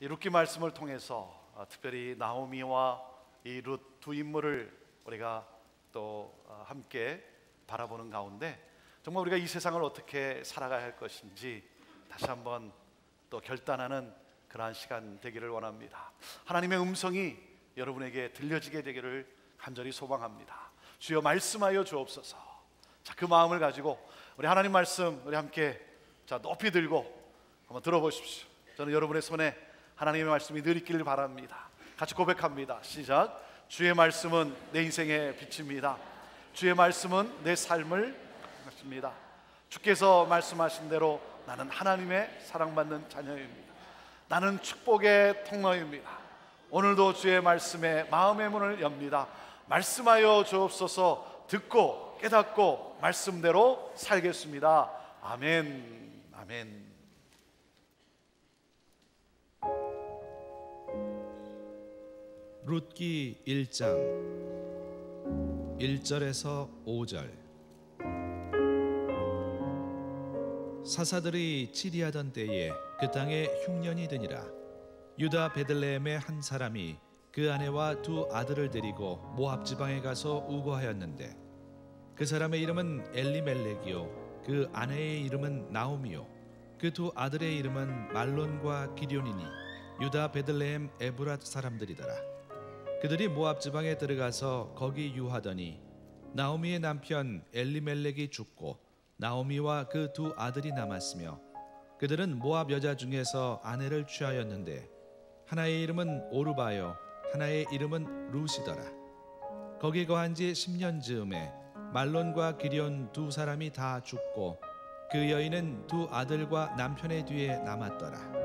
이 룻기 말씀을 통해서 특별히 나오미와 이 룻 두 인물을 우리가 또 함께 바라보는 가운데 정말 우리가 이 세상을 어떻게 살아가야 할 것인지 다시 한번 또 결단하는 그러한 시간 되기를 원합니다. 하나님의 음성이 여러분에게 들려지게 되기를 간절히 소망합니다. 주여 말씀하여 주옵소서. 자, 그 마음을 가지고 우리 하나님 말씀 우리 함께 높이 들고 한번 들어보십시오. 저는 여러분의 손에 하나님의 말씀이 늘 있기를 바랍니다. 같이 고백합니다. 시작. 주의 말씀은 내 인생의 빛입니다. 주의 말씀은 내 삶을 빛입니다. 주께서 말씀하신 대로 나는 하나님의 사랑받는 자녀입니다. 나는 축복의 통로입니다. 오늘도 주의 말씀에 마음의 문을 엽니다. 말씀하여 주옵소서. 듣고 깨닫고 말씀대로 살겠습니다. 아멘. 아멘. 룻기 1장 1절에서 5절. 사사들이 치리하던 때에 그 땅에 흉년이 드니라. 유다 베들레헴의 한 사람이 그 아내와 두 아들을 데리고 모압 지방에 가서 우거하였는데 그 사람의 이름은 엘리멜렉이요 그 아내의 이름은 나오미요 그 두 아들의 이름은 말론과 기럝이니 유다 베들레헴 에브랏 사람들이더라. 그들이 모압 지방에 들어가서 거기 유하더니 나오미의 남편 엘리멜렉이 죽고 나오미와 그 두 아들이 남았으며 그들은 모압 여자 중에서 아내를 취하였는데 하나의 이름은 오르바요 하나의 이름은 룻이더라. 거기 거한 지 10년 즈음에 말론과 기럝 두 사람이 다 죽고 그 여인은 두 아들과 남편의 뒤에 남았더라.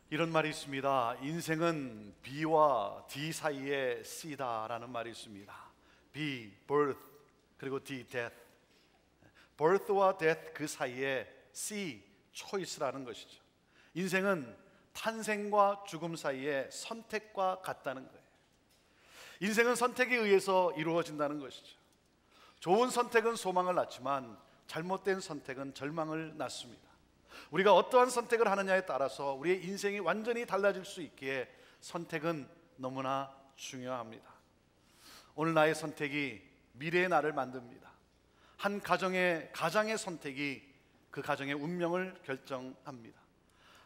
이런 말이 있습니다. 인생은 B와 D 사이의 C다라는 말이 있습니다. B, birth, 그리고 D, death. birth와 death 그 사이에 C, choice라는 것이죠. 인생은 탄생과 죽음 사이의 선택과 같다는 거예요. 인생은 선택에 의해서 이루어진다는 것이죠. 좋은 선택은 소망을 낳지만 잘못된 선택은 절망을 낳습니다. 우리가 어떠한 선택을 하느냐에 따라서 우리의 인생이 완전히 달라질 수 있기에 선택은 너무나 중요합니다. 오늘 나의 선택이 미래의 나를 만듭니다. 한 가정의 선택이 그 가정의 운명을 결정합니다.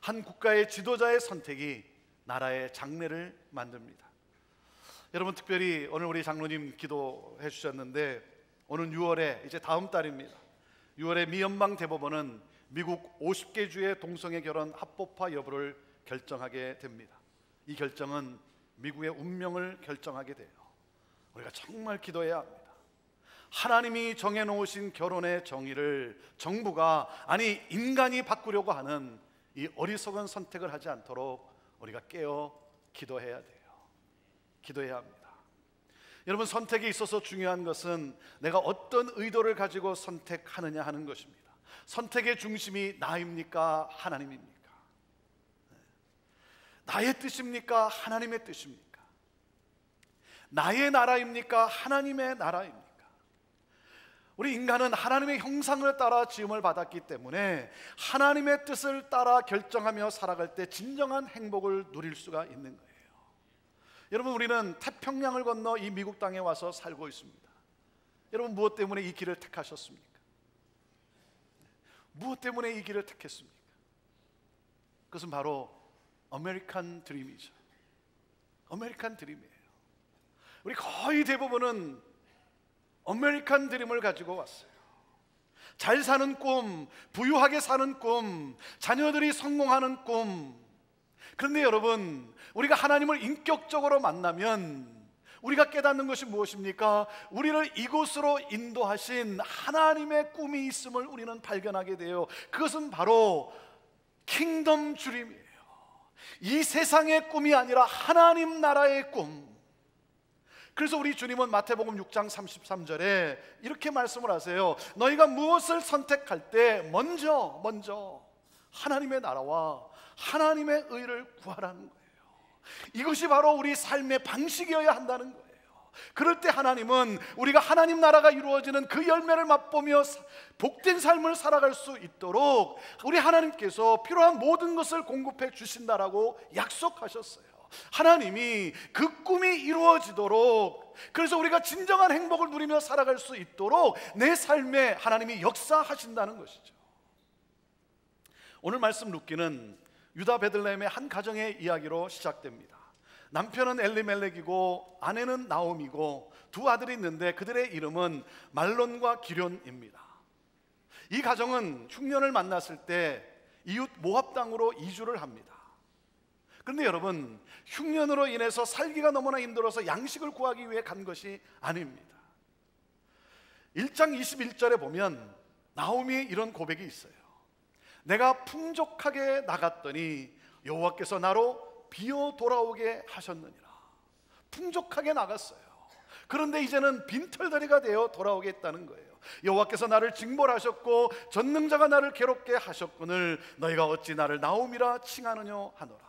한 국가의 지도자의 선택이 나라의 장래를 만듭니다. 여러분, 특별히 오늘 우리 장로님 기도해 주셨는데 오늘 6월에 이제 다음 달입니다. 6월에 미 연방 대법원은 미국 50개 주의 동성애 결혼 합법화 여부를 결정하게 됩니다. 이 결정은 미국의 운명을 결정하게 돼요. 우리가 정말 기도해야 합니다. 하나님이 정해놓으신 결혼의 정의를 정부가, 아니 인간이 바꾸려고 하는 이 어리석은 선택을 하지 않도록 우리가 깨어 기도해야 돼요. 기도해야 합니다. 여러분, 선택에 있어서 중요한 것은 내가 어떤 의도를 가지고 선택하느냐 하는 것입니다. 선택의 중심이 나입니까? 하나님입니까? 나의 뜻입니까? 하나님의 뜻입니까? 나의 나라입니까? 하나님의 나라입니까? 우리 인간은 하나님의 형상을 따라 지음을 받았기 때문에 하나님의 뜻을 따라 결정하며 살아갈 때 진정한 행복을 누릴 수가 있는 거예요. 여러분, 우리는 태평양을 건너 이 미국 땅에 와서 살고 있습니다. 여러분, 무엇 때문에 이 길을 택하셨습니까? 무엇 때문에 이 길을 택했습니까? 그것은 바로 아메리칸 드림이죠. 아메리칸 드림이에요. 우리 거의 대부분은 아메리칸 드림을 가지고 왔어요. 잘 사는 꿈, 부유하게 사는 꿈, 자녀들이 성공하는 꿈. 그런데 여러분, 우리가 하나님을 인격적으로 만나면 우리가 깨닫는 것이 무엇입니까? 우리를 이곳으로 인도하신 하나님의 꿈이 있음을 우리는 발견하게 돼요. 그것은 바로 킹덤 드림이에요. 이 세상의 꿈이 아니라 하나님 나라의 꿈. 그래서 우리 주님은 마태복음 6장 33절에 이렇게 말씀을 하세요. 너희가 무엇을 선택할 때 먼저 하나님의 나라와 하나님의 의를 구하라는 거예요. 이것이 바로 우리 삶의 방식이어야 한다는 거예요. 그럴 때 하나님은 우리가 하나님 나라가 이루어지는 그 열매를 맛보며 복된 삶을 살아갈 수 있도록 우리 하나님께서 필요한 모든 것을 공급해 주신다라고 약속하셨어요. 하나님이 그 꿈이 이루어지도록, 그래서 우리가 진정한 행복을 누리며 살아갈 수 있도록 내 삶에 하나님이 역사하신다는 것이죠. 오늘 말씀 룻기는 유다 베들레헴의 한 가정의 이야기로 시작됩니다. 남편은 엘리멜렉이고 아내는 나오미고 두 아들이 있는데 그들의 이름은 말론과 기럨입니다. 이 가정은 흉년을 만났을 때 이웃 모압 땅으로 이주를 합니다. 그런데 여러분, 흉년으로 인해서 살기가 너무나 힘들어서 양식을 구하기 위해 간 것이 아닙니다. 1장 21절에 보면 나오미의 이런 고백이 있어요. 내가 풍족하게 나갔더니 여호와께서 나로 비어 돌아오게 하셨느니라. 풍족하게 나갔어요. 그런데 이제는 빈털터리가 되어 돌아오게 했다는 거예요. 여호와께서 나를 징벌하셨고 전능자가 나를 괴롭게 하셨거늘 너희가 어찌 나를 나오미라 칭하느냐 하노라.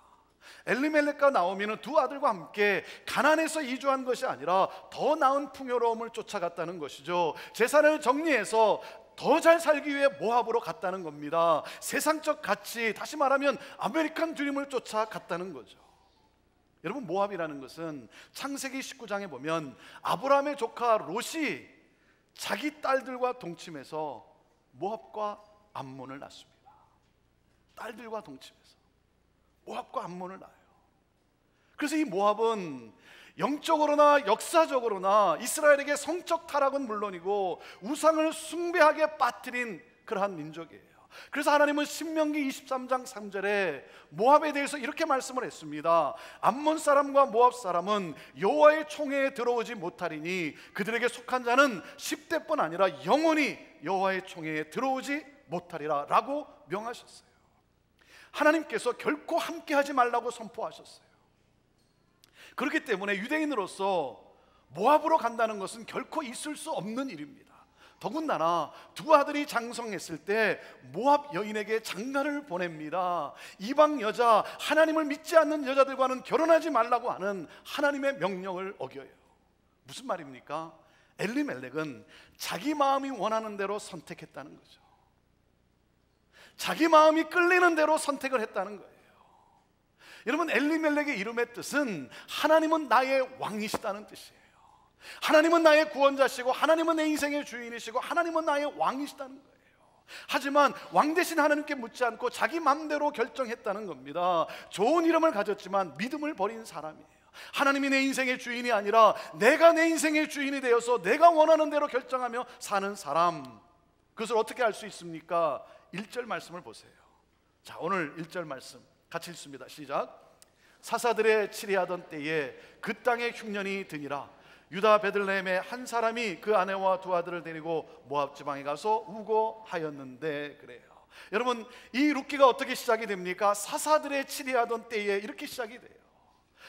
엘리멜렉과 나오미는 두 아들과 함께 가나안에서 이주한 것이 아니라 더 나은 풍요로움을 쫓아갔다는 것이죠. 재산을 정리해서 더 잘 살기 위해 모압으로 갔다는 겁니다. 세상적 가치, 다시 말하면 아메리칸 드림을 쫓아갔다는 거죠. 여러분, 모압이라는 것은 창세기 19장에 보면 아브라함의 조카 롯이 자기 딸들과 동침해서 모압과 암몬을 낳습니다. 딸들과 동침해서 모압과 암몬을 낳아요. 그래서 이 모압은 영적으로나 역사적으로나 이스라엘에게 성적 타락은 물론이고 우상을 숭배하게 빠뜨린 그러한 민족이에요. 그래서 하나님은 신명기 23장 3절에 모압에 대해서 이렇게 말씀을 했습니다. 암몬 사람과 모압 사람은 여호와의 총회에 들어오지 못하리니 그들에게 속한 자는 10대뿐 아니라 영원히 여호와의 총회에 들어오지 못하리라 라고 명하셨어요. 하나님께서 결코 함께하지 말라고 선포하셨어요. 그렇기 때문에 유대인으로서 모압으로 간다는 것은 결코 있을 수 없는 일입니다. 더군다나 두 아들이 장성했을 때 모압 여인에게 장가를 보냅니다. 이방 여자, 하나님을 믿지 않는 여자들과는 결혼하지 말라고 하는 하나님의 명령을 어겨요. 무슨 말입니까? 엘리멜렉은 자기 마음이 원하는 대로 선택했다는 거죠. 자기 마음이 끌리는 대로 선택을 했다는 거예요. 여러분, 엘리멜렉의 이름의 뜻은 하나님은 나의 왕이시다는 뜻이에요. 하나님은 나의 구원자시고 하나님은 내 인생의 주인이시고 하나님은 나의 왕이시다는 거예요. 하지만 왕 대신 하나님께 묻지 않고 자기 마음대로 결정했다는 겁니다. 좋은 이름을 가졌지만 믿음을 버린 사람이에요. 하나님이 내 인생의 주인이 아니라 내가 내 인생의 주인이 되어서 내가 원하는 대로 결정하며 사는 사람. 그것을 어떻게 알 수 있습니까? 1절 말씀을 보세요. 자, 오늘 1절 말씀 같이 읽습니다. 시작. 사사들의 치리하던 때에 그 땅에 흉년이 드니라. 유다 베들레헴의 한 사람이 그 아내와 두 아들을 데리고 모압 지방에 가서 우거하였는데. 그래요. 여러분, 이 룻기가 어떻게 시작이 됩니까? 사사들의 치리하던 때에 이렇게 시작이 돼요.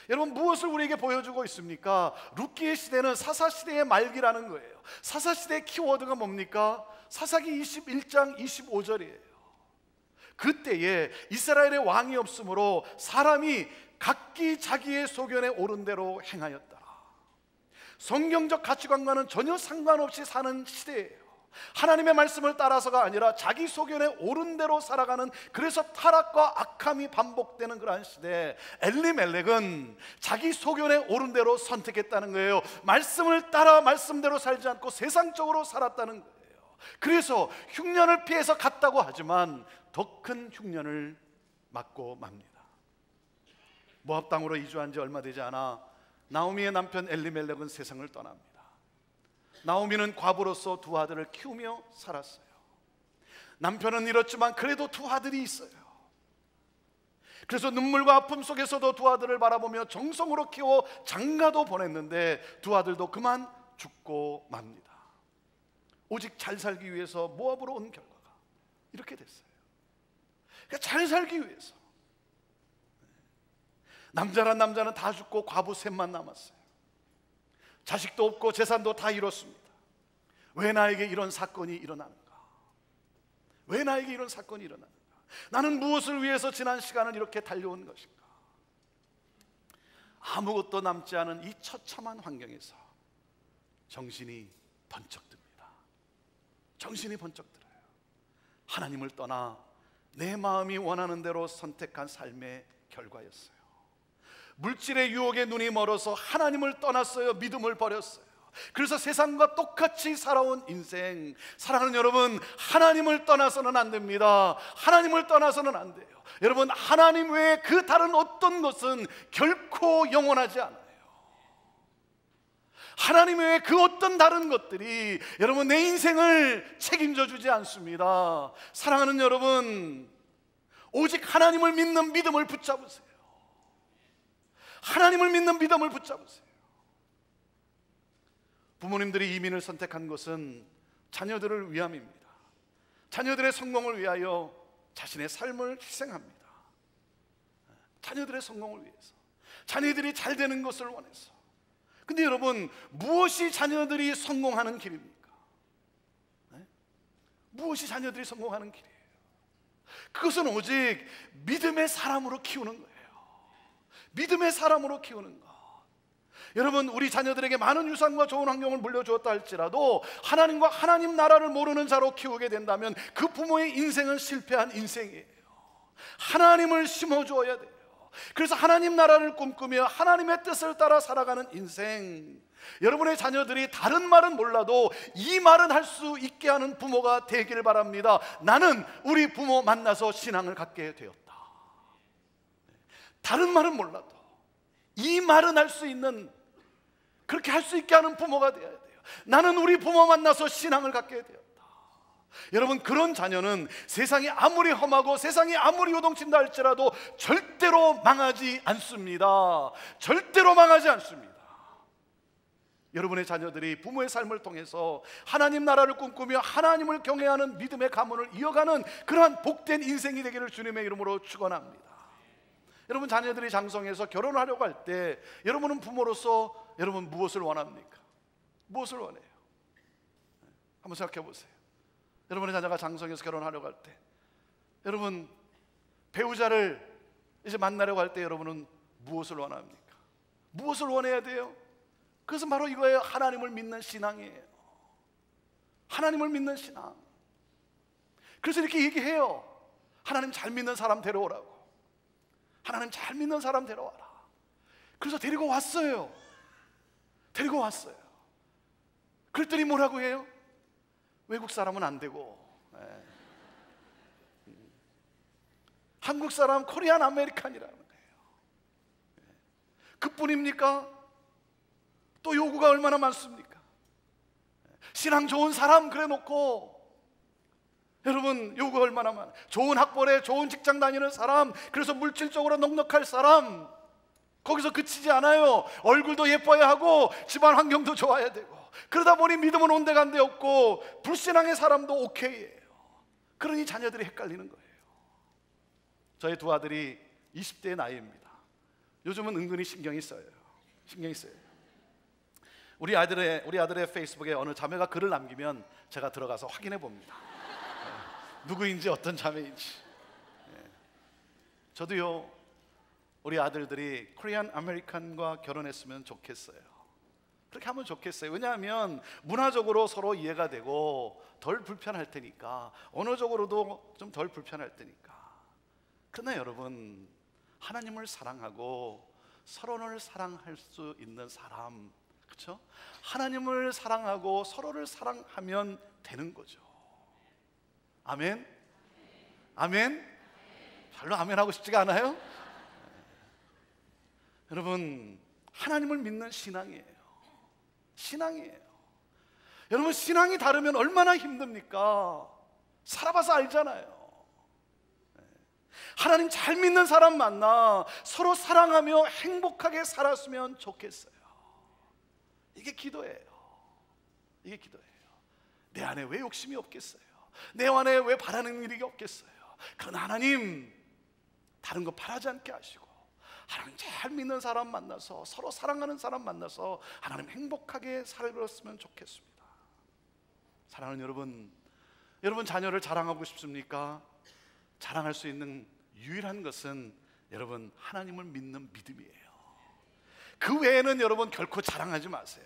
여러분, 무엇을 우리에게 보여주고 있습니까? 룻기의 시대는 사사시대의 말기라는 거예요. 사사시대의 키워드가 뭡니까? 사사기 21장 25절이에요 그때에 이스라엘의 왕이 없으므로 사람이 각기 자기의 소견에 옳은 대로 행하였다. 성경적 가치관과는 전혀 상관없이 사는 시대예요. 하나님의 말씀을 따라서가 아니라 자기 소견에 옳은 대로 살아가는, 그래서 타락과 악함이 반복되는 그러한 시대. 엘리멜렉은 자기 소견에 옳은 대로 선택했다는 거예요. 말씀을 따라 말씀대로 살지 않고 세상적으로 살았다는 거예요. 그래서 흉년을 피해서 갔다고 하지만 더 큰 흉년을 맞고 맙니다. 모압 땅으로 이주한 지 얼마 되지 않아 나오미의 남편 엘리멜렉은 세상을 떠납니다. 나오미는 과부로서 두 아들을 키우며 살았어요. 남편은 잃었지만 그래도 두 아들이 있어요. 그래서 눈물과 아픔 속에서도 두 아들을 바라보며 정성으로 키워 장가도 보냈는데 두 아들도 그만 죽고 맙니다. 오직 잘 살기 위해서 모압으로 온 결과가 이렇게 됐어요. 그러니까 잘 살기 위해서 남자란 남자는 다 죽고 과부 셋만 남았어요. 자식도 없고 재산도 다 잃었습니다. 왜 나에게 이런 사건이 일어나는가? 왜 나에게 이런 사건이 일어나는가? 나는 무엇을 위해서 지난 시간을 이렇게 달려온 것인가? 아무것도 남지 않은 이 처참한 환경에서 정신이 번쩍 듭니다. 정신이 번쩍 들어요. 하나님을 떠나 내 마음이 원하는 대로 선택한 삶의 결과였어요. 물질의 유혹에 눈이 멀어서 하나님을 떠났어요. 믿음을 버렸어요. 그래서 세상과 똑같이 살아온 인생. 사랑하는 여러분, 하나님을 떠나서는 안 됩니다. 하나님을 떠나서는 안 돼요. 여러분, 하나님 외에 그 다른 어떤 것은 결코 영원하지 않아요. 하나님 외에 그 어떤 다른 것들이 여러분 내 인생을 책임져 주지 않습니다. 사랑하는 여러분, 오직 하나님을 믿는 믿음을 붙잡으세요. 하나님을 믿는 믿음을 붙잡으세요. 부모님들이 이민을 선택한 것은 자녀들을 위함입니다. 자녀들의 성공을 위하여 자신의 삶을 희생합니다. 자녀들의 성공을 위해서, 자녀들이 잘 되는 것을 원해서. 근데 여러분, 무엇이 자녀들이 성공하는 길입니까? 네? 무엇이 자녀들이 성공하는 길이에요? 그것은 오직 믿음의 사람으로 키우는 거예요. 믿음의 사람으로 키우는 것. 여러분, 우리 자녀들에게 많은 유산과 좋은 환경을 물려주었다 할지라도 하나님과 하나님 나라를 모르는 자로 키우게 된다면 그 부모의 인생은 실패한 인생이에요. 하나님을 심어주어야 돼요. 그래서 하나님 나라를 꿈꾸며 하나님의 뜻을 따라 살아가는 인생. 여러분의 자녀들이 다른 말은 몰라도 이 말은 할 수 있게 하는 부모가 되기를 바랍니다. 나는 우리 부모 만나서 신앙을 갖게 되었다. 다른 말은 몰라도 이 말은 할 수 있는, 그렇게 할 수 있게 하는 부모가 되어야 돼요. 나는 우리 부모 만나서 신앙을 갖게 되었다. 여러분, 그런 자녀는 세상이 아무리 험하고 세상이 아무리 요동친다 할지라도 절대로 망하지 않습니다. 절대로 망하지 않습니다. 여러분의 자녀들이 부모의 삶을 통해서 하나님 나라를 꿈꾸며 하나님을 경외하는 믿음의 가문을 이어가는 그러한 복된 인생이 되기를 주님의 이름으로 축원합니다. 여러분, 자녀들이 장성해서 결혼하려고 할 때 여러분은 부모로서 여러분 무엇을 원합니까? 무엇을 원해요? 한번 생각해 보세요. 여러분의 자녀가 장성해서 결혼하려고 할 때, 여러분 배우자를 이제 만나려고 할 때 여러분은 무엇을 원합니까? 무엇을 원해야 돼요? 그것은 바로 이거예요. 하나님을 믿는 신앙이에요. 하나님을 믿는 신앙. 그래서 이렇게 얘기해요. 하나님 잘 믿는 사람 데려오라고. 하나님 잘 믿는 사람 데려와라. 그래서 데리고 왔어요. 데리고 왔어요. 그랬더니 뭐라고 해요? 외국 사람은 안 되고, 한국 사람 코리안 아메리칸이라는 거예요. 그뿐입니까? 또 요구가 얼마나 많습니까? 신앙 좋은 사람 그래 놓고 여러분 요구가 얼마나 많아요. 좋은 학벌에 좋은 직장 다니는 사람, 그래서 물질적으로 넉넉할 사람, 거기서 그치지 않아요. 얼굴도 예뻐야 하고 집안 환경도 좋아야 되고, 그러다 보니 믿음은 온데간데 없고 불신앙의 사람도 오케이예요. 그러니 자녀들이 헷갈리는 거예요. 저의 두 아들이 20대의 나이입니다. 요즘은 은근히 신경이 써요. 신경이 써요. 우리 아들의 페이스북에 어느 자매가 글을 남기면 제가 들어가서 확인해 봅니다. 누구인지 어떤 자매인지. 저도요, 우리 아들들이 코리안 아메리칸과 결혼했으면 좋겠어요. 그렇게 하면 좋겠어요. 왜냐하면 문화적으로 서로 이해가 되고 덜 불편할 테니까, 언어적으로도 좀 덜 불편할 테니까. 그러나 여러분, 하나님을 사랑하고 서로를 사랑할 수 있는 사람, 그렇죠? 하나님을 사랑하고 서로를 사랑하면 되는 거죠. 아멘? 아멘? 별로 아멘하고 싶지가 않아요? 여러분, 하나님을 믿는 신앙이에요. 신앙이에요. 여러분, 신앙이 다르면 얼마나 힘듭니까? 살아봐서 알잖아요. 하나님 잘 믿는 사람 만나 서로 사랑하며 행복하게 살았으면 좋겠어요. 이게 기도예요. 이게 기도예요. 내 안에 왜 욕심이 없겠어요? 내 안에 왜 바라는 일이 없겠어요? 그러나 하나님, 다른 거 바라지 않게 하시고 하나님 잘 믿는 사람 만나서, 서로 사랑하는 사람 만나서 하나님 행복하게 살았으면 좋겠습니다. 사랑하는 여러분, 여러분 자녀를 자랑하고 싶습니까? 자랑할 수 있는 유일한 것은 여러분 하나님을 믿는 믿음이에요. 그 외에는 여러분 결코 자랑하지 마세요.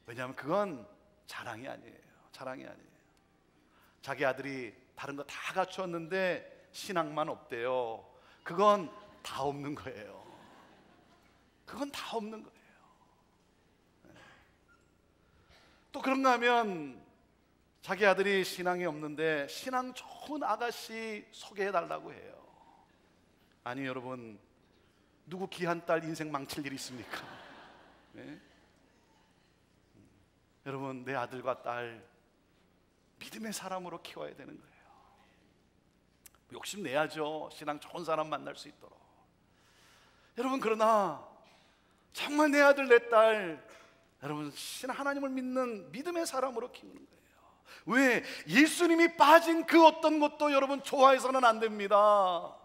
왜냐하면 그건 자랑이 아니에요. 자랑이 아니에요. 자기 아들이 다른 거 다 갖추었는데 신앙만 없대요. 그건 다 없는 거예요. 그건 다 없는 거예요. 또 그런가 하면 자기 아들이 신앙이 없는데 신앙 좋은 아가씨 소개해 달라고 해요. 아니 여러분, 누구 귀한 딸 인생 망칠 일이 있습니까? 네? 여러분, 내 아들과 딸 믿음의 사람으로 키워야 되는 거예요. 욕심내야죠. 신앙 좋은 사람 만날 수 있도록. 여러분, 그러나 정말 내 아들 내 딸, 여러분, 하나님을 믿는 믿음의 사람으로 키우는 거예요. 왜? 예수님이 빠진 그 어떤 것도 여러분 좋아해서는 안 됩니다.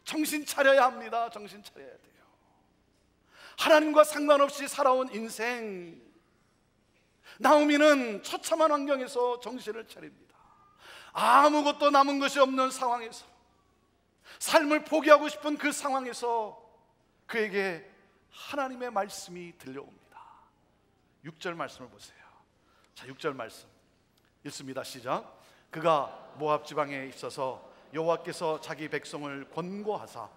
정신 차려야 합니다. 정신 차려야 돼요. 하나님과 상관없이 살아온 인생, 나오미는 처참한 환경에서 정신을 차립니다. 아무것도 남은 것이 없는 상황에서, 삶을 포기하고 싶은 그 상황에서 그에게 하나님의 말씀이 들려옵니다. 6절 말씀을 보세요. 자, 6절 말씀 읽습니다. 시작. 그가 모압 지방에 있어서 여호와께서 자기 백성을 권고하사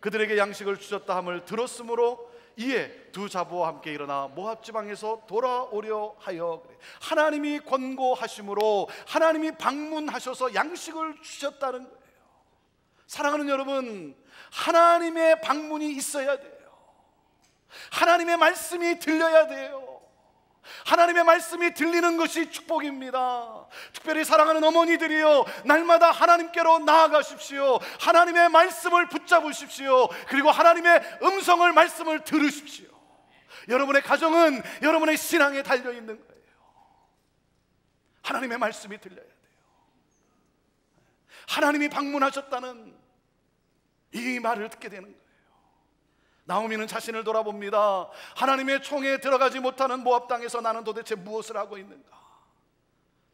그들에게 양식을 주셨다 함을 들었으므로 이에 두 자부와 함께 일어나 모압 지방에서 돌아오려 하여. 하나님이 권고하심으로 하나님이 방문하셔서 양식을 주셨다는 거예요. 사랑하는 여러분, 하나님의 방문이 있어야 돼요. 하나님의 말씀이 들려야 돼요. 하나님의 말씀이 들리는 것이 축복입니다. 특별히 사랑하는 어머니들이요, 날마다 하나님께로 나아가십시오. 하나님의 말씀을 붙잡으십시오. 그리고 하나님의 말씀을 들으십시오. 여러분의 가정은 여러분의 신앙에 달려있는 거예요. 하나님의 말씀이 들려야 돼요. 하나님이 방문하셨다는 이 말을 듣게 되는 거예요. 나오미는 자신을 돌아봅니다. 하나님의 총에 들어가지 못하는 모압 땅에서 나는 도대체 무엇을 하고 있는가?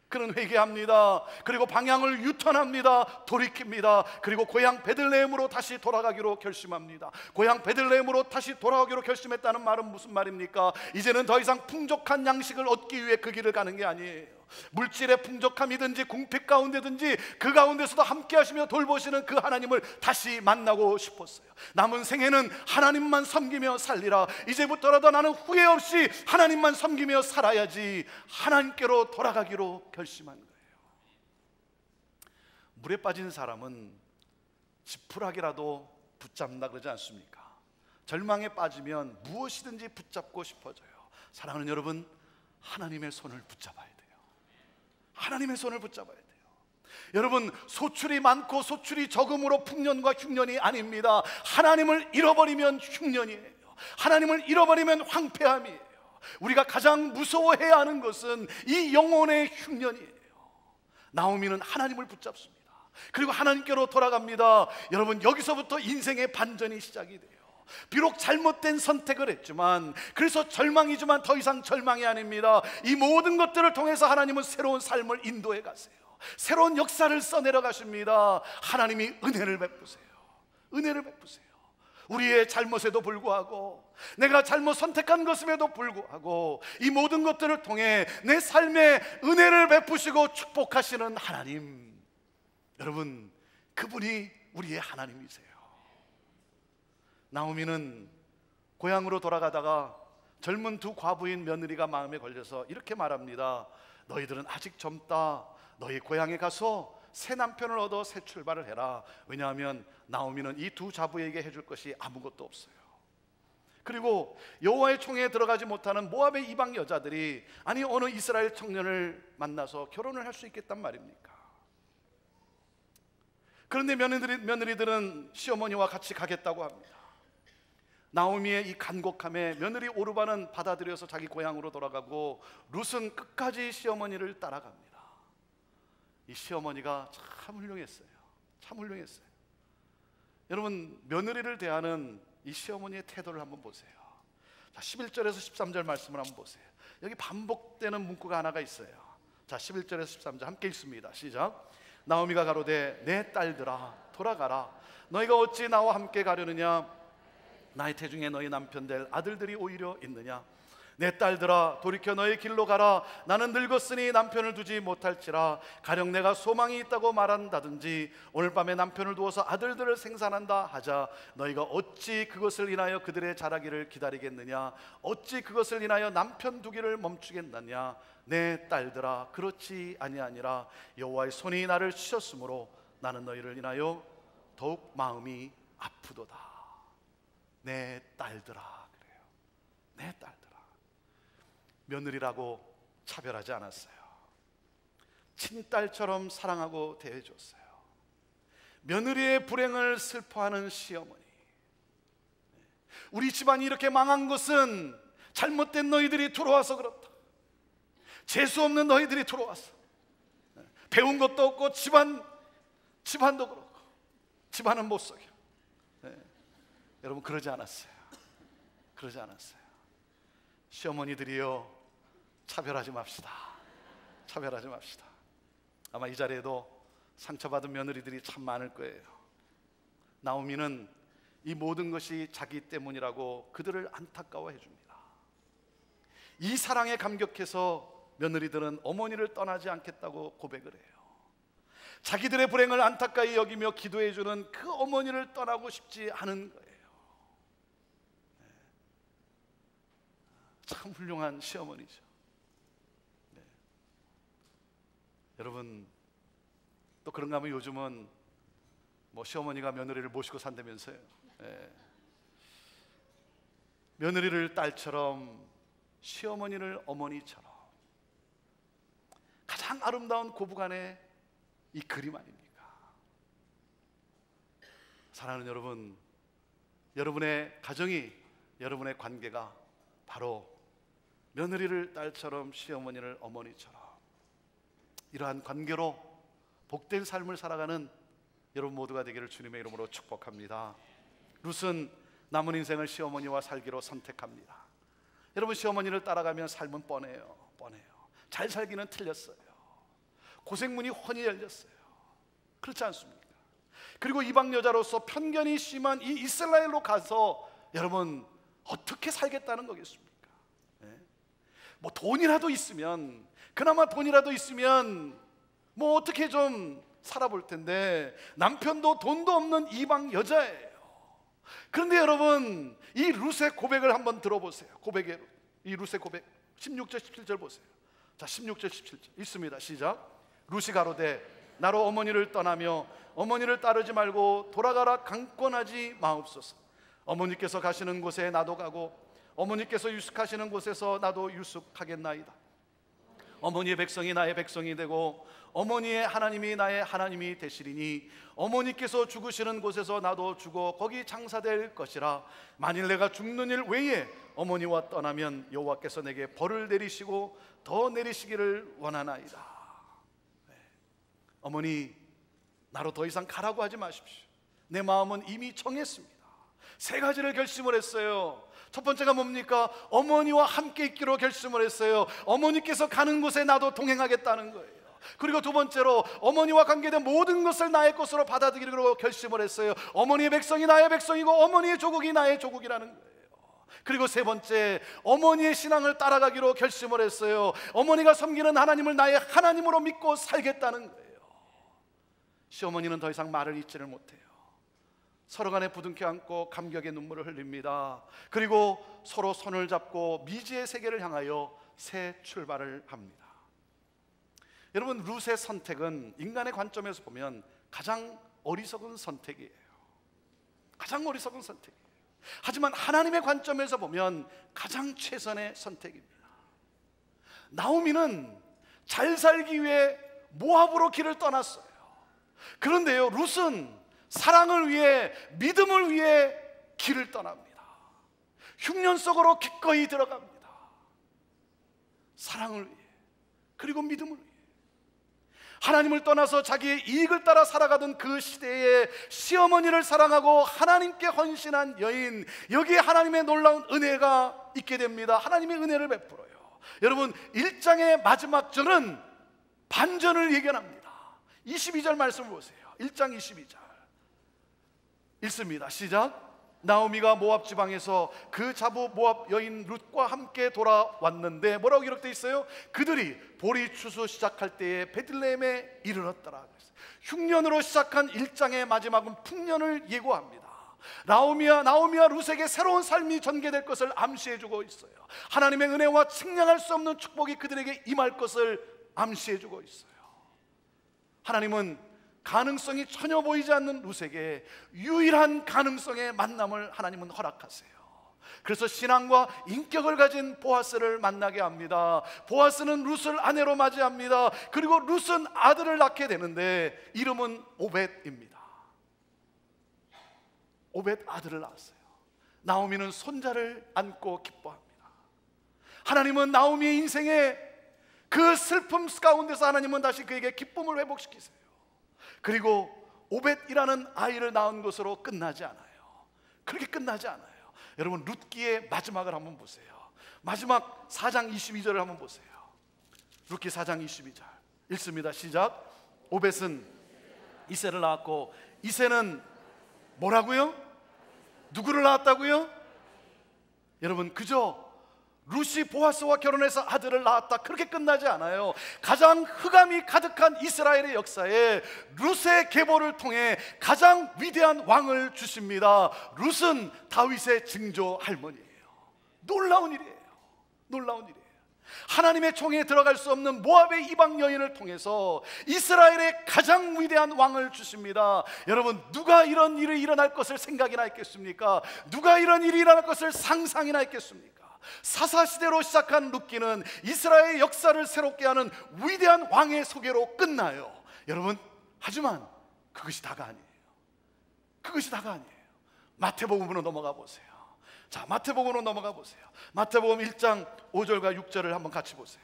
그는 회개합니다. 그리고 방향을 유턴합니다. 돌이킵니다. 그리고 고향 베들레헴으로 다시 돌아가기로 결심합니다. 고향 베들레헴으로 다시 돌아가기로 결심했다는 말은 무슨 말입니까? 이제는 더 이상 풍족한 양식을 얻기 위해 그 길을 가는 게 아니에요. 물질의 풍족함이든지 궁핍 가운데든지 그 가운데서도 함께 하시며 돌보시는 그 하나님을 다시 만나고 싶었어요. 남은 생애는 하나님만 섬기며 살리라. 이제부터라도 나는 후회 없이 하나님만 섬기며 살아야지. 하나님께로 돌아가기로 결심한 거예요. 물에 빠진 사람은 지푸라기라도 붙잡는다 그러지 않습니까? 절망에 빠지면 무엇이든지 붙잡고 싶어져요. 사랑하는 여러분, 하나님의 손을 붙잡아야 돼요. 하나님의 손을 붙잡아야 돼요. 여러분, 소출이 많고 소출이 적음으로 풍년과 흉년이 아닙니다. 하나님을 잃어버리면 흉년이에요. 하나님을 잃어버리면 황폐함이에요. 우리가 가장 무서워해야 하는 것은 이 영혼의 흉년이에요. 나오미는 하나님을 붙잡습니다. 그리고 하나님께로 돌아갑니다. 여러분, 여기서부터 인생의 반전이 시작이 돼요. 비록 잘못된 선택을 했지만, 그래서 절망이지만 더 이상 절망이 아닙니다. 이 모든 것들을 통해서 하나님은 새로운 삶을 인도해 가세요. 새로운 역사를 써내려 가십니다. 하나님이 은혜를 베푸세요. 은혜를 베푸세요. 우리의 잘못에도 불구하고, 내가 잘못 선택한 것임에도 불구하고 이 모든 것들을 통해 내 삶에 은혜를 베푸시고 축복하시는 하나님, 여러분, 그분이 우리의 하나님이세요. 나오미는 고향으로 돌아가다가 젊은 두 과부인 며느리가 마음에 걸려서 이렇게 말합니다. 너희들은 아직 젊다. 너희 고향에 가서 새 남편을 얻어 새 출발을 해라. 왜냐하면 나오미는 이 두 자부에게 해줄 것이 아무것도 없어요. 그리고 여호와의 총회에 들어가지 못하는 모압의 이방 여자들이 아니 어느 이스라엘 청년을 만나서 결혼을 할 수 있겠단 말입니까? 그런데 며느리들은 시어머니와 같이 가겠다고 합니다. 나오미의 이 간곡함에 며느리 오르바는 받아들여서 자기 고향으로 돌아가고 룻은 끝까지 시어머니를 따라갑니다. 이 시어머니가 참 훌륭했어요. 참 훌륭했어요. 여러분, 며느리를 대하는 이 시어머니의 태도를 한번 보세요. 자, 11절에서 13절 말씀을 한번 보세요. 여기 반복되는 문구가 하나가 있어요. 자, 11절에서 13절 함께 읽습니다. 시작. 나오미가 가로되 내 딸들아 돌아가라. 너희가 어찌 나와 함께 가려느냐? 나의 태중에 너희 남편 될 아들들이 오히려 있느냐? 내 딸들아 돌이켜 너의 길로 가라. 나는 늙었으니 남편을 두지 못할지라. 가령 내가 소망이 있다고 말한다든지 오늘 밤에 남편을 두어서 아들들을 생산한다 하자. 너희가 어찌 그것을 인하여 그들의 자라기를 기다리겠느냐? 어찌 그것을 인하여 남편 두기를 멈추겠느냐? 내 딸들아 그렇지 아니하니라. 여호와의 손이 나를 치셨으므로 나는 너희를 인하여 더욱 마음이 아프도다. 내 딸들아. 그래요. 내 딸들아. 며느리라고 차별하지 않았어요. 친딸처럼 사랑하고 대해줬어요. 며느리의 불행을 슬퍼하는 시어머니. 우리 집안이 이렇게 망한 것은 잘못된 너희들이 들어와서 그렇다. 재수 없는 너희들이 들어와서. 배운 것도 없고 집안도 그렇고 집안은 못 속여. 여러분 그러지 않았어요. 그러지 않았어요. 시어머니들이요, 차별하지 맙시다. 차별하지 맙시다. 아마 이 자리에도 상처받은 며느리들이 참 많을 거예요. 나오미는 이 모든 것이 자기 때문이라고 그들을 안타까워해 줍니다. 이 사랑에 감격해서 며느리들은 어머니를 떠나지 않겠다고 고백을 해요. 자기들의 불행을 안타까이 여기며 기도해 주는 그 어머니를 떠나고 싶지 않은 거예요. 참 훌륭한 시어머니죠. 여러분 또 그런가 하면 요즘은 뭐 시어머니가 며느리를 모시고 산다면서요. 며느리를 딸처럼 시어머니를 어머니처럼. 가장 아름다운 고부간의 이 그림 아닙니까? 사랑하는 여러분, 여러분의 가정이, 여러분의 관계가 바로 며느리를 딸처럼 시어머니를 어머니처럼 이러한 관계로 복된 삶을 살아가는 여러분 모두가 되기를 주님의 이름으로 축복합니다. 룻은 남은 인생을 시어머니와 살기로 선택합니다. 여러분 시어머니를 따라가면 삶은 뻔해요. 잘 살기는 틀렸어요. 고생문이 훤히 열렸어요. 그렇지 않습니까? 그리고 이방 여자로서 편견이 심한 이 이스라엘로 가서 여러분 어떻게 살겠다는 거겠습니까? 뭐 돈이라도 있으면, 그나마 돈이라도 있으면 뭐 어떻게 좀 살아볼 텐데 남편도 돈도 없는 이방 여자예요. 그런데 여러분 이 룻의 고백을 한번 들어보세요. 이 룻의 고백 16절 17절 보세요. 자 16절 17절 읽습니다. 시작. 룻이 가로되 나로 어머니를 떠나며 어머니를 따르지 말고 돌아가라 강권하지 마옵소서. 어머니께서 가시는 곳에 나도 가고 어머니께서 유숙하시는 곳에서 나도 유숙하겠나이다. 어머니의 백성이 나의 백성이 되고 어머니의 하나님이 나의 하나님이 되시리니 어머니께서 죽으시는 곳에서 나도 죽어 거기 장사될 것이라. 만일 내가 죽는 일 외에 어머니와 떠나면 여호와께서 내게 벌을 내리시고 더 내리시기를 원하나이다. 어머니 나로 더 이상 가라고 하지 마십시오. 내 마음은 이미 정했습니다. 세 가지를 결심을 했어요. 첫 번째가 뭡니까? 어머니와 함께 있기로 결심을 했어요. 어머니께서 가는 곳에 나도 동행하겠다는 거예요. 그리고 두 번째로 어머니와 관계된 모든 것을 나의 것으로 받아들이기로 결심을 했어요. 어머니의 백성이 나의 백성이고 어머니의 조국이 나의 조국이라는 거예요. 그리고 세 번째, 어머니의 신앙을 따라가기로 결심을 했어요. 어머니가 섬기는 하나님을 나의 하나님으로 믿고 살겠다는 거예요. 시어머니는 더 이상 말을 잇지를 못해요. 서로 간에 부둥켜 안고 감격의 눈물을 흘립니다. 그리고 서로 손을 잡고 미지의 세계를 향하여 새 출발을 합니다. 여러분 룻의 선택은 인간의 관점에서 보면 가장 어리석은 선택이에요. 가장 어리석은 선택이에요. 하지만 하나님의 관점에서 보면 가장 최선의 선택입니다. 나오미는 잘 살기 위해 모압으로 길을 떠났어요. 그런데요 룻은 사랑을 위해, 믿음을 위해 길을 떠납니다. 흉년 속으로 기꺼이 들어갑니다. 사랑을 위해, 그리고 믿음을 위해. 하나님을 떠나서 자기의 이익을 따라 살아가던 그 시대에 시어머니를 사랑하고 하나님께 헌신한 여인, 여기에 하나님의 놀라운 은혜가 있게 됩니다. 하나님의 은혜를 베풀어요. 여러분 1장의 마지막 절은 반전을 예견합니다. 22절 말씀을 보세요. 1장 22절 읽습니다. 시작. 나오미가 모압 지방에서 그 자부 모압 여인 룻과 함께 돌아왔는데 뭐라고 기록되어 있어요? 그들이 보리 추수 시작할 때에 베들레헴에 이르렀더라. 흉년으로 시작한 1장의 마지막은 풍년을 예고합니다. 나오미와 룻에게 새로운 삶이 전개될 것을 암시해주고 있어요. 하나님의 은혜와 측량할 수 없는 축복이 그들에게 임할 것을 암시해주고 있어요. 하나님은 가능성이 전혀 보이지 않는 룻에게 유일한 가능성의 만남을 하나님은 허락하세요. 그래서 신앙과 인격을 가진 보아스를 만나게 합니다. 보아스는 룻을 아내로 맞이합니다. 그리고 룻은 아들을 낳게 되는데 이름은 오벳입니다. 오벳 아들을 낳았어요. 나오미는 손자를 안고 기뻐합니다. 하나님은 나오미의 인생에 그 슬픔 가운데서 하나님은 다시 그에게 기쁨을 회복시키세요. 그리고 오벳이라는 아이를 낳은 것으로 끝나지 않아요. 그렇게 끝나지 않아요. 여러분, 룻기의 마지막을 한번 보세요. 마지막 4장 22절을 한번 보세요. 룻기 4장 22절 읽습니다. 시작. 오벳은 이새를 낳았고 이새는 뭐라고요? 누구를 낳았다고요? 여러분, 그저 룻이 보아스와 결혼해서 아들을 낳았다, 그렇게 끝나지 않아요. 가장 흑암이 가득한 이스라엘의 역사에 룻의 계보를 통해 가장 위대한 왕을 주십니다. 룻은 다윗의 증조 할머니예요. 놀라운 일이에요. 놀라운 일이에요. 하나님의 총에 들어갈 수 없는 모압의 이방 여인을 통해서 이스라엘의 가장 위대한 왕을 주십니다. 여러분, 누가 이런 일이 일어날 것을 생각이나 했겠습니까? 누가 이런 일이 일어날 것을 상상이나 했겠습니까? 사사시대로 시작한 룻기는 이스라엘의 역사를 새롭게 하는 위대한 왕의 소개로 끝나요. 여러분, 하지만 그것이 다가 아니에요. 그것이 다가 아니에요. 마태복음으로 넘어가 보세요. 자, 마태복음으로 넘어가 보세요. 마태복음 1장 5절과 6절을 한번 같이 보세요.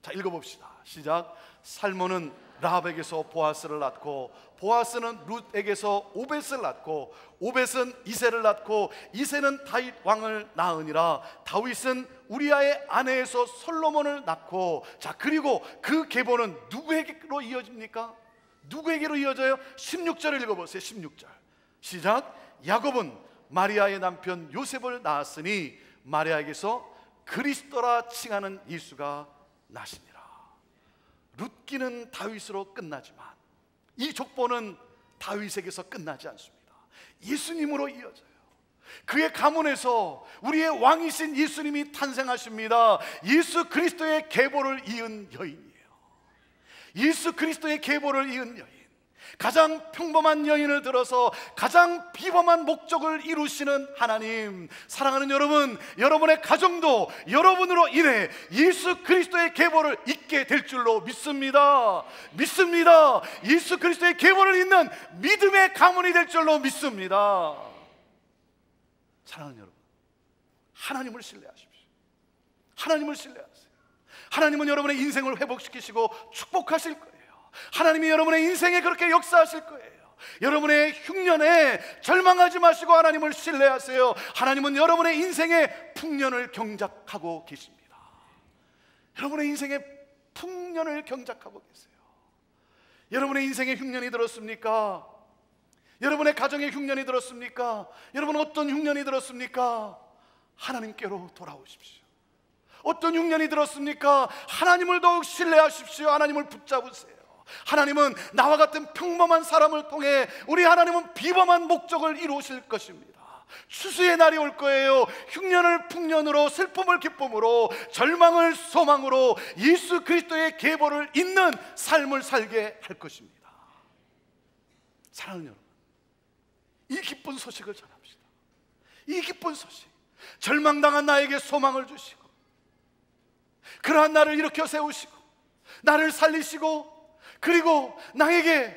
자, 읽어봅시다. 시작. 살몬은 라합에게서 보아스를 낳고 보아스는 룻에게서 오벳을 낳고 오벳은 이새를 낳고 이새는 다윗 왕을 낳으니라. 다윗은 우리아의 아내에서 솔로몬을 낳고, 자, 그리고 그 계보는 누구에게로 이어집니까? 누구에게로 이어져요? 16절을 읽어보세요. 16절 시작. 야곱은 마리아의 남편 요셉을 낳았으니 마리아에게서 그리스도라 칭하는 예수가 나시니라. 룻기는 다윗으로 끝나지만 이 족보는 다윗에게서 끝나지 않습니다. 예수님으로 이어져요. 그의 가문에서 우리의 왕이신 예수님이 탄생하십니다. 예수 그리스도의 계보를 이은 여인이에요. 예수 그리스도의 계보를 이은 여인, 가장 평범한 여인을 들어서 가장 비범한 목적을 이루시는 하나님. 사랑하는 여러분, 여러분의 가정도 여러분으로 인해 예수 그리스도의 계보를 잇게 될 줄로 믿습니다. 믿습니다. 예수 그리스도의 계보를 잇는 믿음의 가문이 될 줄로 믿습니다. 사랑하는 여러분, 하나님을 신뢰하십시오. 하나님을 신뢰하세요. 하나님은 여러분의 인생을 회복시키시고 축복하실 거예요. 하나님이 여러분의 인생에 그렇게 역사하실 거예요. 여러분의 흉년에 절망하지 마시고 하나님을 신뢰하세요. 하나님은 여러분의 인생에 풍년을 경작하고 계십니다. 여러분의 인생에 풍년을 경작하고 계세요. 여러분의 인생에 흉년이 들었습니까? 여러분의 가정에 흉년이 들었습니까? 여러분, 어떤 흉년이 들었습니까? 하나님께로 돌아오십시오. 어떤 흉년이 들었습니까? 하나님을 더욱 신뢰하십시오. 하나님을 붙잡으세요. 하나님은 나와 같은 평범한 사람을 통해 우리 하나님은 비범한 목적을 이루실 것입니다. 추수의 날이 올 거예요. 흉년을 풍년으로, 슬픔을 기쁨으로, 절망을 소망으로 예수 그리스도의 계보를 잇는 삶을 살게 할 것입니다. 사랑하는 여러분, 이 기쁜 소식을 전합시다. 이 기쁜 소식, 절망당한 나에게 소망을 주시고 그러한 나를 일으켜 세우시고 나를 살리시고, 그리고 나에게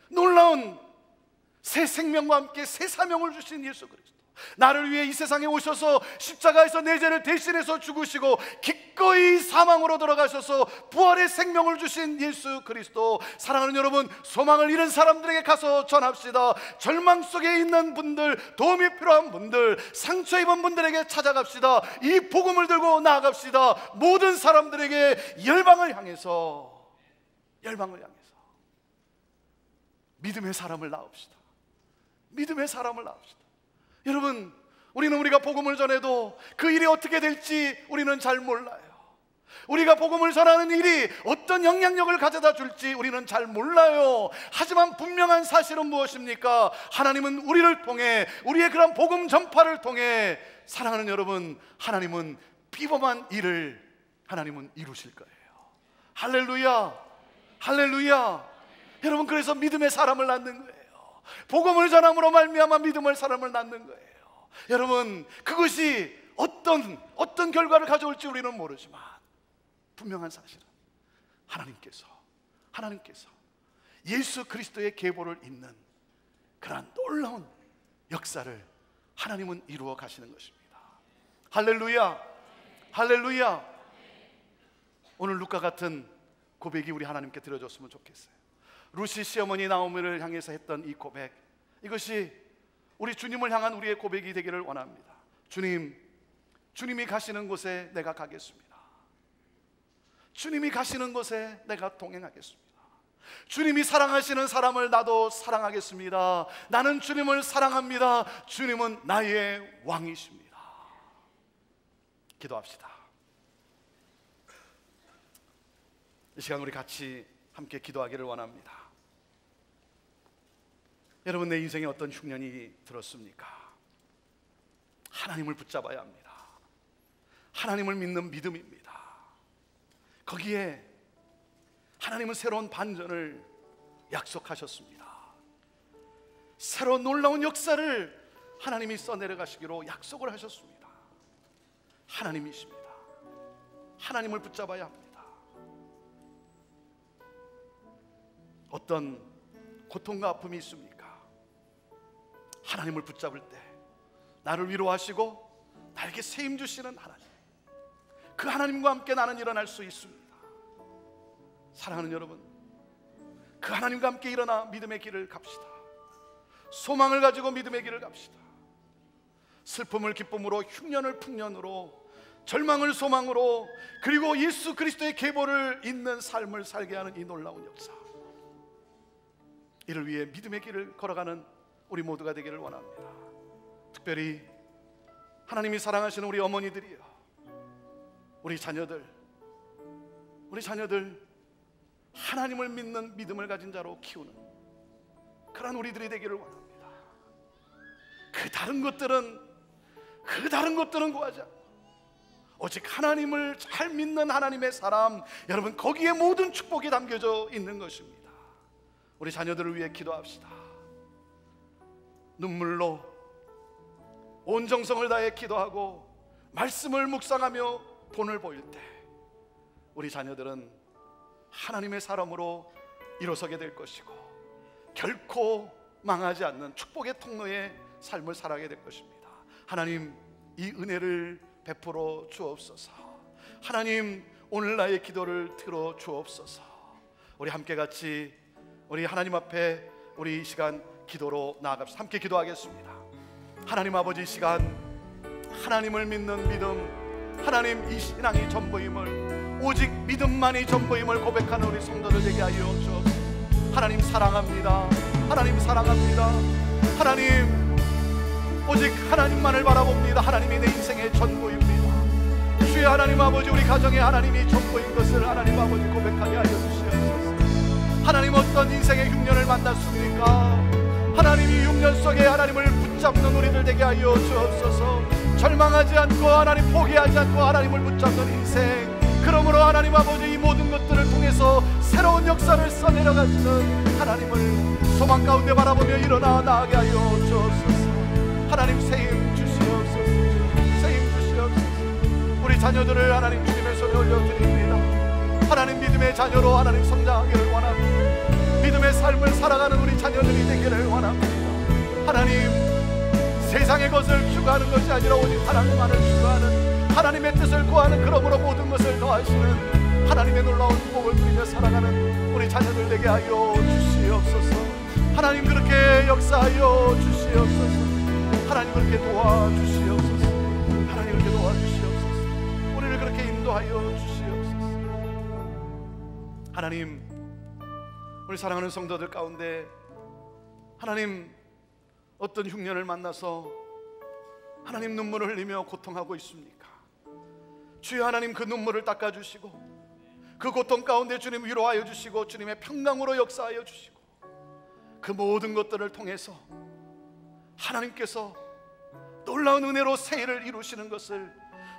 놀라운 새 생명과 함께 새 사명을 주신 예수 그리스도, 나를 위해 이 세상에 오셔서 십자가에서 내 죄를 대신해서 죽으시고 기꺼이 사망으로 들어가셔서 부활의 생명을 주신 예수 그리스도. 사랑하는 여러분, 소망을 잃은 사람들에게 가서 전합시다. 절망 속에 있는 분들, 도움이 필요한 분들, 상처 입은 분들에게 찾아갑시다. 이 복음을 들고 나아갑시다. 모든 사람들에게 열방을 향해서 믿음의 사람을 낳읍시다. 믿음의 사람을 낳읍시다. 여러분, 우리는 우리가 복음을 전해도 그 일이 어떻게 될지 우리는 잘 몰라요. 우리가 복음을 전하는 일이 어떤 영향력을 가져다 줄지 우리는 잘 몰라요. 하지만 분명한 사실은 무엇입니까? 하나님은 우리를 통해, 우리의 그런 복음 전파를 통해, 사랑하는 여러분, 하나님은 비범한 일을 하나님은 이루실 거예요. 할렐루야, 할렐루야. 여러분, 그래서 믿음의 사람을 낳는 거예요. 복음을 전함으로 말미암아 믿음의 사람을 낳는 거예요. 여러분, 그것이 어떤 결과를 가져올지 우리는 모르지만 분명한 사실은 하나님께서 예수 그리스도의 계보를 잇는 그러한 놀라운 역사를 하나님은 이루어 가시는 것입니다. 할렐루야, 할렐루야. 오늘 룻과 같은 고백이 우리 하나님께 드려줬으면 좋겠어요. 루시 시어머니 나오미를 향해서 했던 이 고백, 이것이 우리 주님을 향한 우리의 고백이 되기를 원합니다. 주님이 가시는 곳에 내가 가겠습니다. 주님이 가시는 곳에 내가 동행하겠습니다. 주님이 사랑하시는 사람을 나도 사랑하겠습니다. 나는 주님을 사랑합니다. 주님은 나의 왕이십니다. 기도합시다. 이 시간 우리 같이 함께 기도하기를 원합니다. 여러분, 내 인생에 어떤 흉년이 들었습니까? 하나님을 붙잡아야 합니다. 하나님을 믿는 믿음입니다. 거기에 하나님은 새로운 반전을 약속하셨습니다. 새로운 놀라운 역사를 하나님이 써내려가시기로 약속을 하셨습니다. 하나님이십니다. 하나님을 붙잡아야 합니다. 어떤 고통과 아픔이 있습니까? 하나님을 붙잡을 때 나를 위로하시고 나에게 세임 주시는 하나님, 그 하나님과 함께 나는 일어날 수 있습니다. 사랑하는 여러분, 그 하나님과 함께 일어나 믿음의 길을 갑시다. 소망을 가지고 믿음의 길을 갑시다. 슬픔을 기쁨으로, 흉년을 풍년으로, 절망을 소망으로, 그리고 예수 그리스도의 계보를 잇는 삶을 살게 하는 이 놀라운 역사, 이를 위해 믿음의 길을 걸어가는 우리 모두가 되기를 원합니다. 특별히 하나님이 사랑하시는 우리 어머니들이요, 우리 자녀들 하나님을 믿는 믿음을 가진 자로 키우는 그런 우리들이 되기를 원합니다. 그 다른 것들은 구하지 않고 오직 하나님을 잘 믿는 하나님의 사람, 여러분, 거기에 모든 축복이 담겨져 있는 것입니다. 우리 자녀들을 위해 기도합시다. 눈물로 온 정성을 다해 기도하고 말씀을 묵상하며 본을 보일 때 우리 자녀들은 하나님의 사람으로 일어서게 될 것이고 결코 망하지 않는 축복의 통로의 삶을 살아가게 될 것입니다. 하나님, 이 은혜를 베풀어 주옵소서. 하나님, 오늘 나의 기도를 들어 주옵소서. 우리 함께 같이 우리 하나님 앞에 우리 이 시간 기도로 나아갑시다. 함께 기도하겠습니다. 하나님 아버지, 이 시간 하나님을 믿는 믿음, 하나님 이 신앙이 전부임을, 오직 믿음만이 전부임을 고백하는 우리 성도들 되게 하여 주옵소서. 하나님 사랑합니다. 하나님 사랑합니다. 하나님, 오직 하나님만을 바라봅니다. 하나님이 내 인생의 전부입니다. 주의 하나님 아버지, 우리 가정에 하나님이 전부인 것을 하나님 아버지 고백하게 하여 주시옵소서. 하나님, 어떤 인생의 흉년을 만났습니까? 하나님이 흉년 속에 하나님을 붙잡는 우리들 되게 하여 주옵소서. 절망하지 않고 하나님 포기하지 않고 하나님을 붙잡는 인생, 그러므로 하나님 아버지 이 모든 것들을 통해서 새로운 역사를 써내려가시는 하나님을 소망 가운데 바라보며 일어나 나가게 하여 주옵소서. 하나님 세임 주시옵소서. 세임 주시옵소서. 우리 자녀들을 하나님 주님의 손에 올려드립니다. 하나님, 믿음의 자녀로 하나님 성장하기를 원합니다. 믿음의 삶을 살아가는 우리 자녀들이 되기를 원합니다. 하나님, 세상의 것을 추구하는 것이 아니라 오직 하나님만을 추구하는, 하나님의 뜻을 구하는, 그러므로 모든 것을 더하시는 하나님의 놀라운 복을 누리며 살아가는 우리 자녀들 되게 하여 주시옵소서. 하나님, 그렇게 역사하여 주시옵소서. 하나님, 그렇게 도와주시옵소서. 하나님, 그렇게 도와주시옵소서. 우리를 그렇게 인도하여 주시옵소서. 하나님, 우리 사랑하는 성도들 가운데 하나님 어떤 흉년을 만나서 하나님 눈물을 흘리며 고통하고 있습니까? 주여 하나님 그 눈물을 닦아주시고 그 고통 가운데 주님 위로하여 주시고 주님의 평강으로 역사하여 주시고 그 모든 것들을 통해서 하나님께서 놀라운 은혜로 새해를 이루시는 것을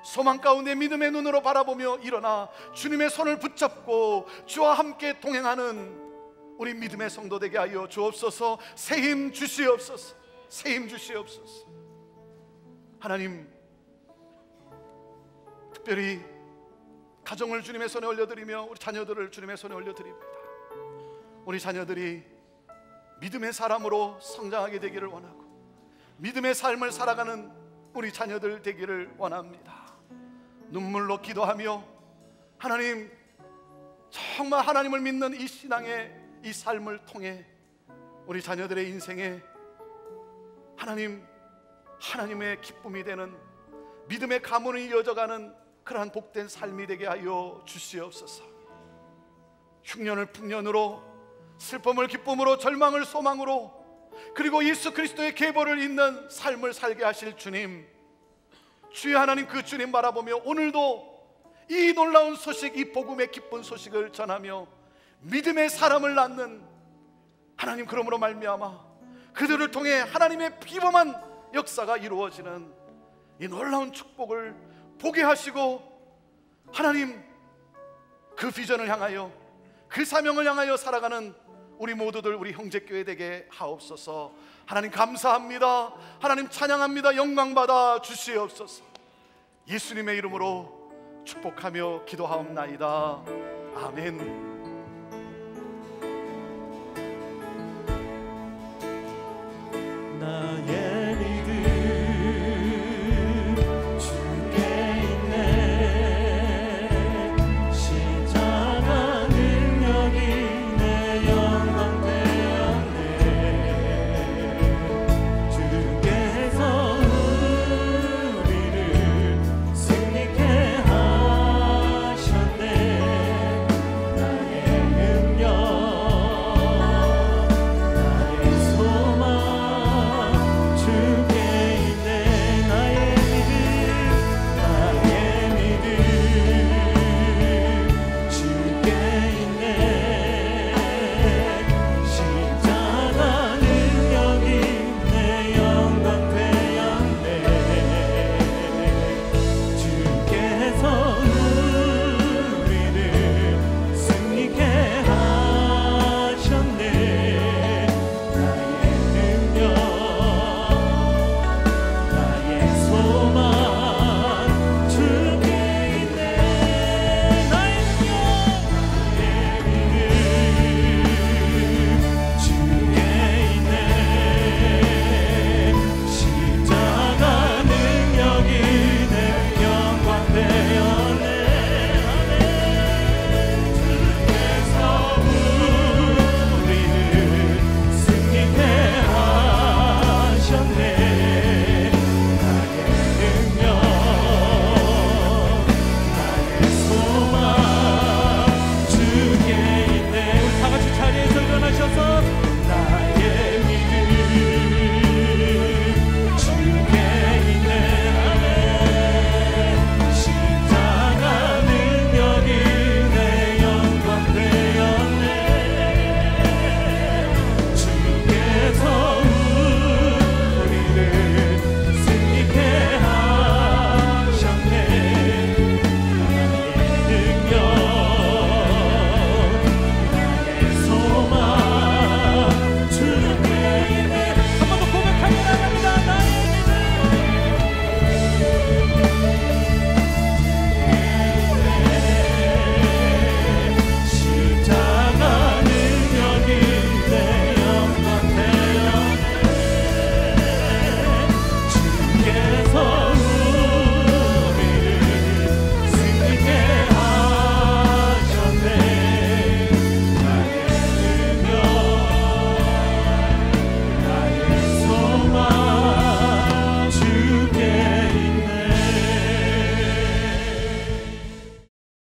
소망 가운데 믿음의 눈으로 바라보며 일어나 주님의 손을 붙잡고 주와 함께 동행하는 우리 믿음의 성도 되게 하여 주옵소서. 새 힘 주시옵소서. 새 힘 주시옵소서. 하나님, 특별히 가정을 주님의 손에 올려드리며 우리 자녀들을 주님의 손에 올려드립니다. 우리 자녀들이 믿음의 사람으로 성장하게 되기를 원하고 믿음의 삶을 살아가는 우리 자녀들 되기를 원합니다. 눈물로 기도하며 하나님, 정말 하나님을 믿는 이 신앙의 이 삶을 통해 우리 자녀들의 인생에 하나님의 기쁨이 되는 믿음의 가문이 이어져가는 그러한 복된 삶이 되게 하여 주시옵소서. 흉년을 풍년으로, 슬픔을 기쁨으로, 절망을 소망으로, 그리고 예수 그리스도의 계보를 잇는 삶을 살게 하실 주님, 주의 하나님, 그 주님 바라보며 오늘도 이 놀라운 소식, 이 복음의 기쁜 소식을 전하며 믿음의 사람을 낳는 하나님, 그러므로 말미암아 그들을 통해 하나님의 비범한 역사가 이루어지는 이 놀라운 축복을 보게 하시고 하나님, 그 비전을 향하여, 그 사명을 향하여 살아가는 우리 모두들, 우리 형제교회 되게 하옵소서. 하나님 감사합니다. 하나님 찬양합니다. 영광받아 주시옵소서. 예수님의 이름으로 축복하며 기도하옵나이다. 아멘.